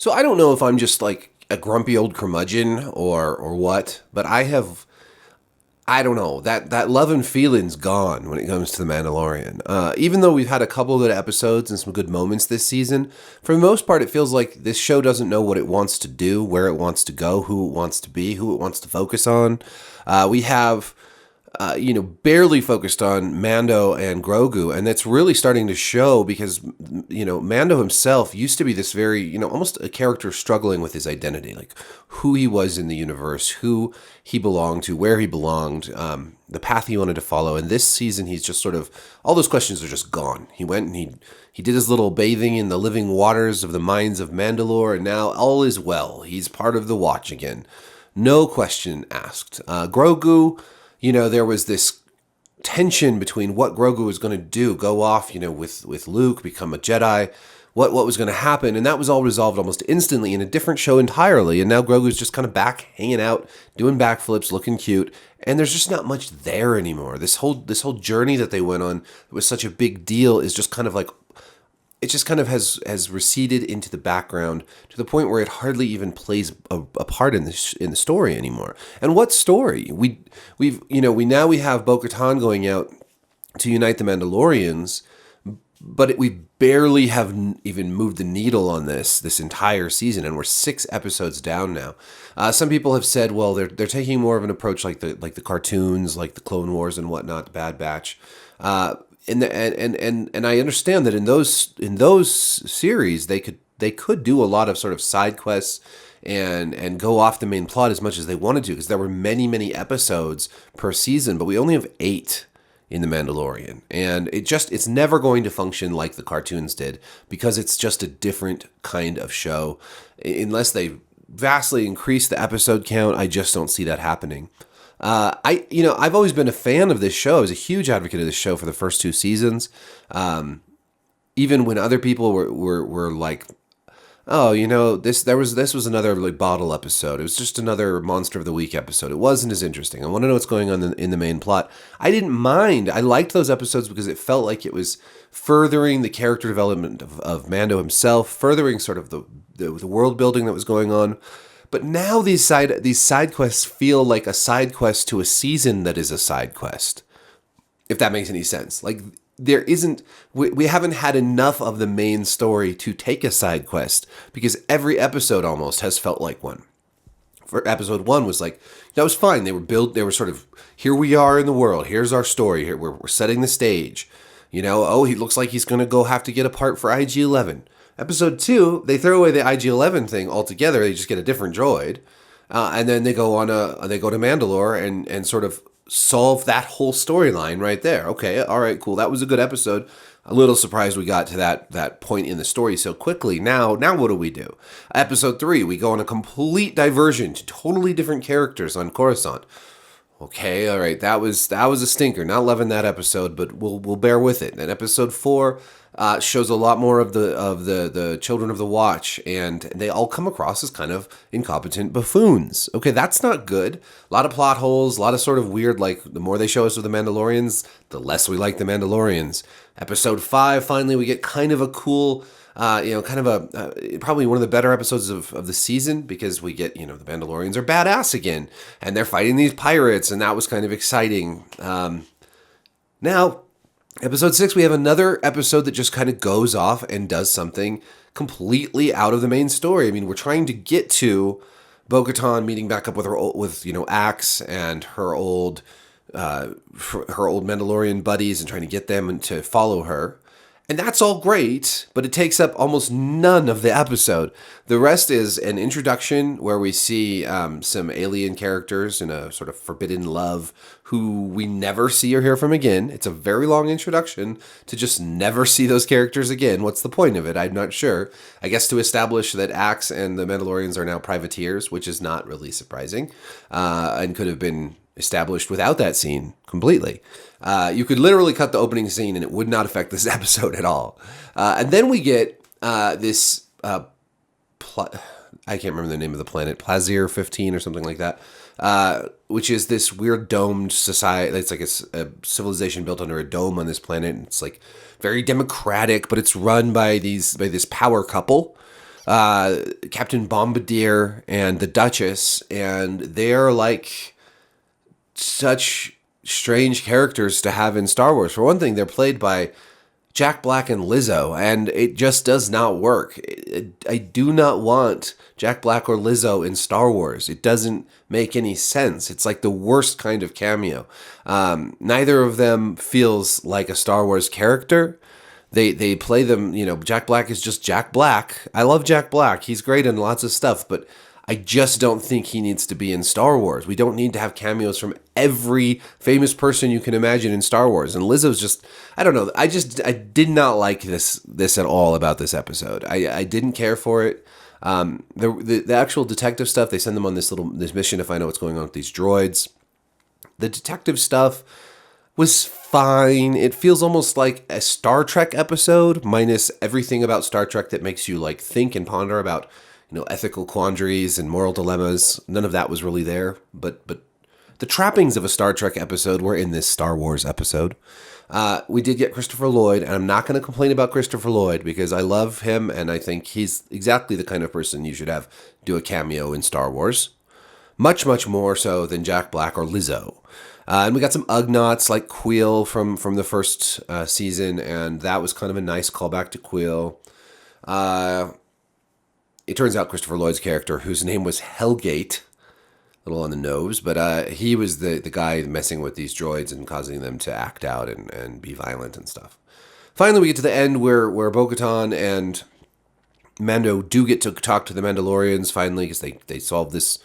So I don't know if I'm just like a grumpy old curmudgeon or what, but I don't know, that love and feeling's gone when it comes to the Mandalorian. Even though we've had a couple of good episodes and some good moments this season, for the most part, it feels like this show doesn't know what it wants to do, where it wants to go, who it wants to be, who it wants to focus on. We have barely focused on Mando and Grogu, and that's really starting to show because, Mando himself used to be this very, almost a character struggling with his identity, like who he was in the universe, who he belonged to, where he belonged, the path he wanted to follow. And this season, he's just sort of, all those questions are just gone. He went and he did his little bathing in the living waters of the mines of Mandalore, and now all is well. He's part of the Watch again. No question asked. Grogu, there was this tension between what Grogu was going to do, go off, with Luke, become a Jedi, what was going to happen, and that was all resolved almost instantly in a different show entirely. And now Grogu's just kind of back, hanging out, doing backflips, looking cute, and there's just not much there anymore. This whole journey that they went on, it was such a big deal, is just kind of like, it just kind of has receded into the background to the point where it hardly even plays a part in the story anymore. And what story? We have Bo-Katan going out to unite the Mandalorians, but we barely have even moved the needle on this entire season, and we're 6 episodes down now. Some people have said, well, they're taking more of an approach like the cartoons, like the Clone Wars and whatnot, the Bad Batch. And I understand that in those series they could do a lot of sort of side quests and go off the main plot as much as they wanted to, because there were many episodes per season, but we only have 8 in The Mandalorian, and it's never going to function like the cartoons did, because it's just a different kind of show. Unless they vastly increase the episode count, I just don't see that happening. I've always been a fan of this show. I was a huge advocate of this show for the first 2 seasons. Even when other people were like, oh, this was another like bottle episode. It was just another Monster of the Week episode. It wasn't as interesting. I want to know what's going on in the main plot. I didn't mind. I liked those episodes because it felt like it was furthering the character development of Mando himself, furthering sort of the world building that was going on. But now these side quests feel like a side quest to a season that is a side quest, if that makes any sense. Like, we haven't had enough of the main story to take a side quest, because every episode almost has felt like one. For episode 1 was like, that was fine. They were sort of, here we are in the world. Here's our story. Here we're setting the stage. He looks like he's going to have to get a part for IG-11. Episode 2, they throw away the IG-11 thing altogether. They just get a different droid, and then they go to Mandalore and sort of solve that whole storyline right there. Okay, all right, cool. That was a good episode. A little surprised we got to that point in the story so quickly. Now what do we do? Episode 3, we go on a complete diversion to totally different characters on Coruscant. Okay, all right, that was a stinker. Not loving that episode, but we'll bear with it. And episode 4 shows a lot more of the Children of the Watch, and they all come across as kind of incompetent buffoons. Okay, that's not good. A lot of plot holes, a lot of sort of weird, like, the more they show us of the Mandalorians, the less we like the Mandalorians. Episode 5, finally, we get kind of a cool, probably one of the better episodes of the season, because we get, the Mandalorians are badass again, and they're fighting these pirates, and that was kind of exciting. Now, episode 6, we have another episode that just kind of goes off and does something completely out of the main story. I mean, we're trying to get to Bo-Katan meeting back up with Axe and her old Mandalorian buddies, and trying to get them to follow her. And that's all great, but it takes up almost none of the episode. The rest is an introduction where we see some alien characters in a sort of forbidden love who we never see or hear from again. It's a very long introduction to just never see those characters again. What's the point of it? I'm not sure. I guess to establish that Axe and the Mandalorians are now privateers, which is not really surprising, and could have been established without that scene completely. You could literally cut the opening scene and it would not affect this episode at all. And then we get this, I can't remember the name of the planet, Plazir 15 or something like that, which is this weird domed society. It's like a civilization built under a dome on this planet. And it's like very democratic, but it's run by this power couple. Captain Bombardier and the Duchess, and they're like such strange characters to have in Star Wars. For one thing, they're played by Jack Black and Lizzo, and it just does not work. I do not want Jack Black or Lizzo in Star Wars. It doesn't make any sense. It's like the worst kind of cameo. Neither of them feels like a Star Wars character. They play them, Jack Black is just Jack Black. I love Jack Black. He's great in lots of stuff, but I just don't think he needs to be in Star Wars. We don't need to have cameos from every famous person you can imagine in Star Wars. And Lizzo's just, I don't know. I did not like this at all about this episode. I didn't care for it. The actual detective stuff, they send them on this mission to find out what's going on with these droids. The detective stuff was fine. It feels almost like a Star Trek episode, minus everything about Star Trek that makes you like think and ponder about, ethical quandaries and moral dilemmas. None of that was really there, but the trappings of a Star Trek episode were in this Star Wars episode. We did get Christopher Lloyd, and I'm not going to complain about Christopher Lloyd because I love him, and I think he's exactly the kind of person you should have do a cameo in Star Wars. Much, much more so than Jack Black or Lizzo. And we got some Ugnaughts like Queel from the first season, and that was kind of a nice callback to Queel. It turns out Christopher Lloyd's character, whose name was Hellgate, a little on the nose, but he was the guy messing with these droids and causing them to act out and be violent and stuff. Finally, we get to the end where Bo-Katan and Mando do get to talk to the Mandalorians finally, because they solved this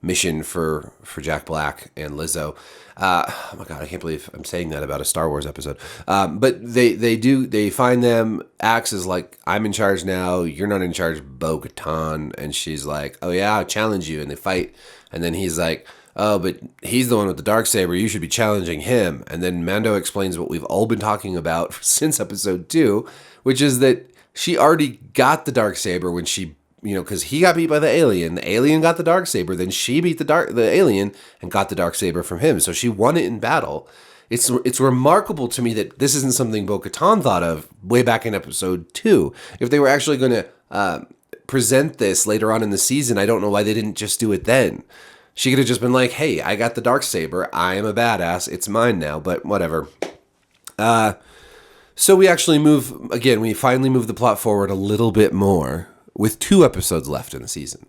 mission for Jack Black and Lizzo. Oh my God, I can't believe I'm saying that about a Star Wars episode. But they find them. Axe is like, I'm in charge now. You're not in charge, Bo-Katan. And she's like, oh yeah, I'll challenge you. And they fight. And then he's like, oh, but he's the one with the Darksaber. You should be challenging him. And then Mando explains what we've all been talking about since episode 2, which is that she already got the Darksaber when she, because he got beat by the alien got the Darksaber, then she beat the alien and got the Darksaber from him. So she won it in battle. It's remarkable to me that this isn't something Bo-Katan thought of way back in episode 2. If they were actually going to present this later on in the season, I don't know why they didn't just do it then. She could have just been like, hey, I got the Darksaber. I am a badass. It's mine now, but whatever. So we actually we finally move the plot forward a little bit more with 2 episodes left in the season.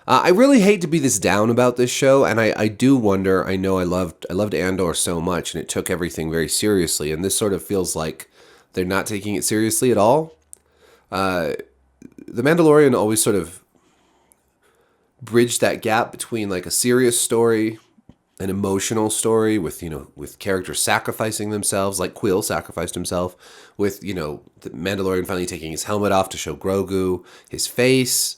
I really hate to be this down about this show, and I do wonder, I know I loved Andor so much, and it took everything very seriously, and this sort of feels like they're not taking it seriously at all. The Mandalorian always sort of bridged that gap between like a serious story, an emotional story with characters sacrificing themselves, like Quill sacrificed himself, with, the Mandalorian finally taking his helmet off to show Grogu his face.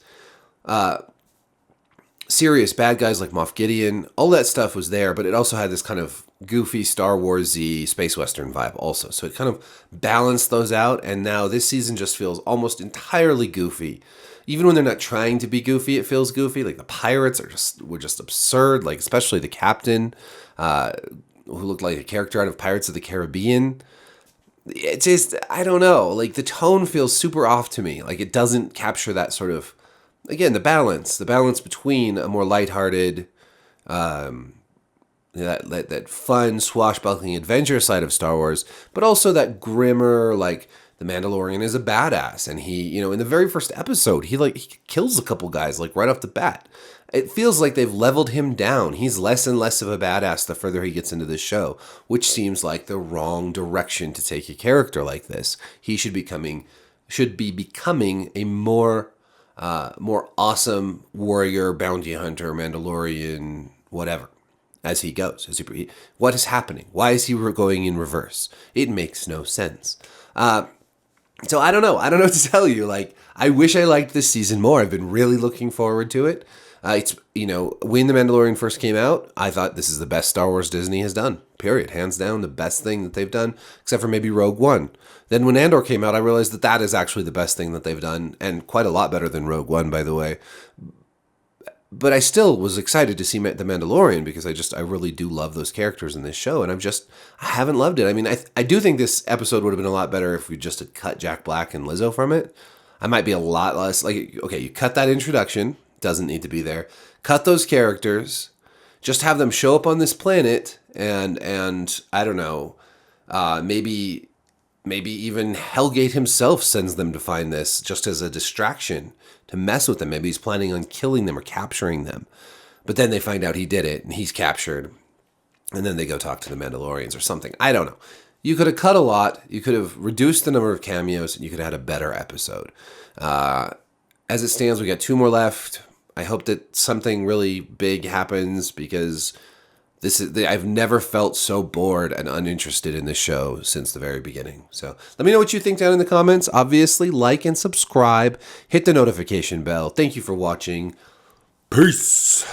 Serious bad guys like Moff Gideon, all that stuff was there, but it also had this kind of goofy Star Wars-y space western vibe also. So it kind of balanced those out, and now this season just feels almost entirely goofy. Even when they're not trying to be goofy, it feels goofy. Like the pirates were just absurd, like especially the captain, who looked like a character out of Pirates of the Caribbean. It's just, I don't know, like the tone feels super off to me. Like it doesn't capture that sort of, again, the balance between a more lighthearted, that fun, swashbuckling adventure side of Star Wars, but also that grimmer, like, the Mandalorian is a badass, and he, in the very first episode, he kills a couple guys, like, right off the bat. It feels like they've leveled him down. He's less and less of a badass the further he gets into this show, which seems like the wrong direction to take a character like this. He should be becoming a more awesome warrior, bounty hunter, Mandalorian, whatever, as he goes. What is happening? Why is he going in reverse? It makes no sense. So I don't know what to tell you. Like, I wish I liked this season more. I've been really looking forward to it. It's, when The Mandalorian first came out, I thought this is the best Star Wars Disney has done. Period. Hands down, the best thing that they've done, except for maybe Rogue One. Then when Andor came out, I realized that is actually the best thing that they've done, and quite a lot better than Rogue One, by the way. But I still was excited to see The Mandalorian because I really do love those characters in this show, and I haven't loved it. I mean, I do think this episode would have been a lot better if we just had cut Jack Black and Lizzo from it. I might be a lot less like, okay, you cut that introduction, doesn't need to be there. Cut those characters, just have them show up on this planet, and I don't know, maybe even Hellgate himself sends them to find this just as a distraction to mess with them. Maybe he's planning on killing them or capturing them. But then they find out he did it and he's captured. And then they go talk to the Mandalorians or something. I don't know. You could have cut a lot. You could have reduced the number of cameos and you could have had a better episode. As it stands, we got 2 more left. I hope that something really big happens because I've never felt so bored and uninterested in this show since the very beginning. So let me know what you think down in the comments. Obviously, like and subscribe. Hit the notification bell. Thank you for watching. Peace.